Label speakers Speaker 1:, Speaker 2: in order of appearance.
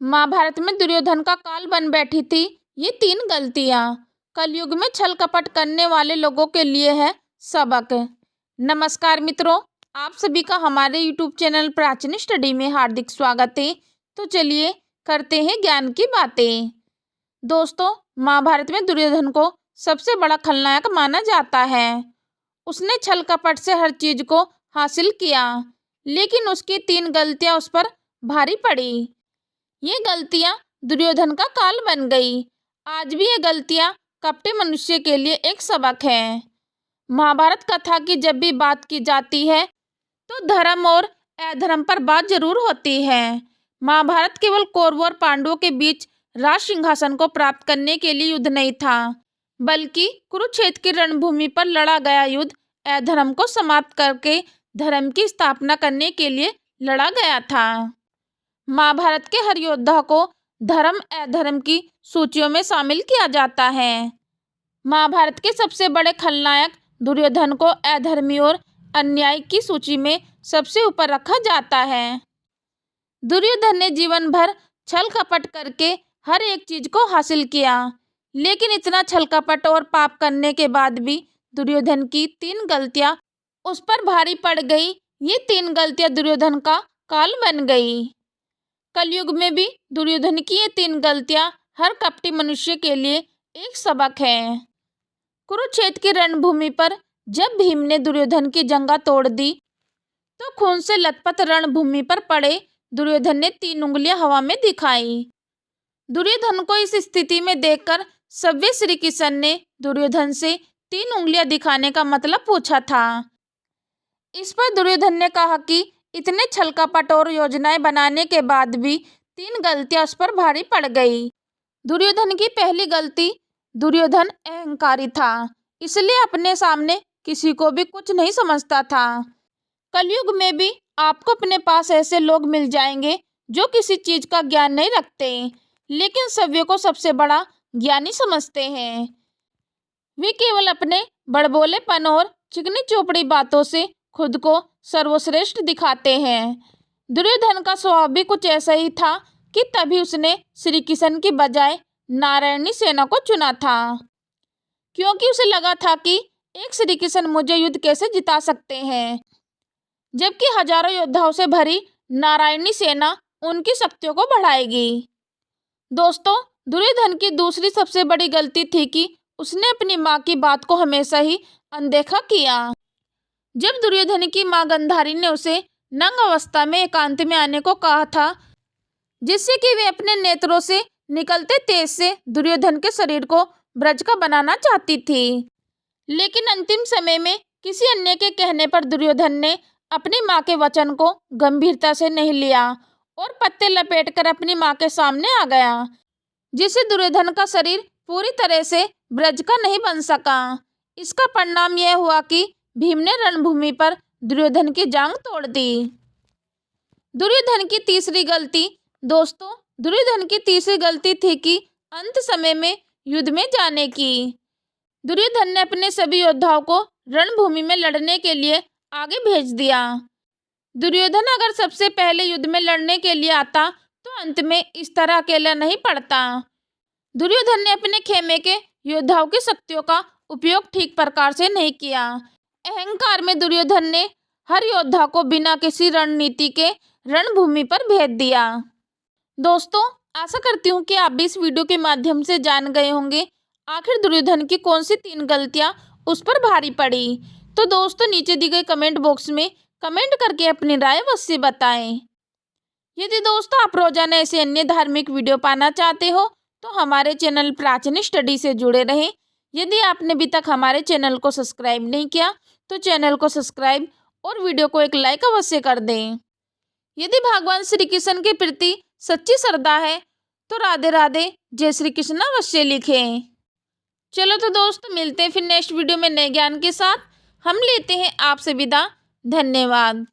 Speaker 1: महाभारत में दुर्योधन का काल बन बैठी थी ये 3 गलतियां। कलयुग में छल कपट करने वाले लोगों के लिए है सबक। नमस्कार मित्रों, आप सभी का हमारे YouTube चैनल प्राचीन स्टडी में हार्दिक स्वागत है। तो चलिए करते हैं ज्ञान की बातें। दोस्तों, महाभारत में दुर्योधन को सबसे बड़ा खलनायक माना जाता है। उसने छल कपट से हर चीज को हासिल किया, लेकिन उसकी 3 गलतियां उस पर भारी पड़ी। ये गलतियां दुर्योधन का काल बन गई। आज भी ये गलतियां कपटी मनुष्य के लिए एक सबक है। महाभारत कथा की जब भी बात की जाती है तो धर्म और अधर्म पर बात जरूर होती है। महाभारत केवल कौरवों और पांडवों के बीच राज सिंहासन को प्राप्त करने के लिए युद्ध नहीं था, बल्कि कुरुक्षेत्र की रणभूमि पर लड़ा गया युद्ध अधर्म को समाप्त करके धर्म की स्थापना करने के लिए लड़ा गया था। महाभारत के हर योद्धा को धर्म अधर्म की सूचियों में शामिल किया जाता है। महाभारत के सबसे बड़े खलनायक दुर्योधन को अधर्मी और अन्याय की सूची में सबसे ऊपर रखा जाता है। दुर्योधन ने जीवन भर छल कपट करके हर एक चीज को हासिल किया, लेकिन इतना छल कपट और पाप करने के बाद भी दुर्योधन की 3 गलतियां उस पर भारी पड़ गई। ये 3 गलतियां दुर्योधन का काल बन गई। कलयुग में भी दुर्योधन की ये 3 गलतियां हर कपटी मनुष्य के लिए एक सबक है। कुरुक्षेत्र की रणभूमि पर जब भीम ने दुर्योधन की जंगा तोड़ दी तो खून से लथपथ रणभूमि पर पड़े दुर्योधन ने 3 उंगलियां हवा में दिखाई। दुर्योधन को इस स्थिति में देखकर सव्य श्री कृष्ण ने दुर्योधन से 3 उंगलियां दिखाने का मतलब पूछा था। इस पर दुर्योधन ने कहा कि इतने छल कपट और योजनाएं बनाने के बाद भी 3 गलतियां उस पर भारी पड़ गई। दुर्योधन की पहली गलती, दुर्योधन अहंकारी था, इसलिए अपने सामने किसी को भी कुछ नहीं समझता था। कलयुग में भी आपको अपने पास ऐसे लोग मिल जाएंगे जो किसी चीज का ज्ञान नहीं रखते, लेकिन सभी को सबसे बड़ा ज्ञानी समझते हैं। वे केवल अपने बड़बोलेपन और चिकनी चोपड़ी बातों से खुद को सर्वश्रेष्ठ दिखाते हैं। दुर्योधन का स्वभाव भी कुछ ऐसा ही था कि तभी उसने श्री कृष्ण की बजाय नारायणी सेना को चुना था, क्योंकि उसे लगा था कि एक श्री कृष्ण मुझे युद्ध कैसे जिता सकते हैं, जबकि हजारों योद्धाओं से भरी नारायणी सेना उनकी शक्तियों को बढ़ाएगी। दोस्तों, दुर्योधन की दूसरी सबसे बड़ी गलती थी कि उसने अपनी माँ की बात को हमेशा ही अनदेखा किया। जब दुर्योधन की माँ गांधारी ने उसे नंग अवस्था में एकांत में आने को कहा था, जिससे कि वे अपने नेत्रों से निकलते तेज से दुर्योधन के शरीर को ब्रज का बनाना चाहती थी, लेकिन अंतिम समय में किसी अन्य के कहने पर दुर्योधन ने अपनी माँ के वचन को गंभीरता से नहीं लिया और पत्ते लपेटकर अपनी माँ के सामने आ गया, जिससे दुर्योधन का शरीर पूरी तरह से ब्रज का नहीं बन सका। इसका परिणाम यह हुआ कि भीम ने रणभूमि पर दुर्योधन की जांघ तोड़ दी। दुर्योधन की तीसरी गलती, दोस्तों, दुर्योधन की तीसरी गलती थी कि अंत समय में युद्ध में जाने की। दुर्योधन ने अपने सभी योद्धाओं को रणभूमि में लड़ने के लिए आगे भेज दिया। दुर्योधन अगर सबसे पहले युद्ध में लड़ने के लिए आता तो अंत में इस तरह अकेला नहीं पड़ता। दुर्योधन ने अपने खेमे के योद्धाओं की शक्तियों का उपयोग ठीक प्रकार से नहीं किया। अहंकार में दुर्योधन ने हर योद्धा को बिना किसी रणनीति के रणभूमि पर भेज दिया। दोस्तों, आशा करती हूँ कि आप भी इस वीडियो के माध्यम से जान गए होंगे आखिर दुर्योधन की कौन सी 3 गलतियाँ उस पर भारी पड़ी। तो दोस्तों, नीचे दी गई कमेंट बॉक्स में कमेंट करके अपनी राय अवश्य बताएं। यदि दोस्तों आप रोजाना ऐसे अन्य धार्मिक वीडियो पाना चाहते हो तो हमारे चैनल प्राचीन स्टडी से जुड़े रहें। यदि आपने अभी तक हमारे चैनल को सब्सक्राइब नहीं किया तो चैनल को सब्सक्राइब और वीडियो को एक लाइक अवश्य कर दें। यदि भगवान श्री कृष्ण के प्रति सच्ची श्रद्धा है तो राधे राधे जय श्री कृष्ण अवश्य लिखें। चलो तो दोस्तों, मिलते हैं फिर नेक्स्ट वीडियो में नए ज्ञान के साथ। हम लेते हैं आपसे विदा। धन्यवाद।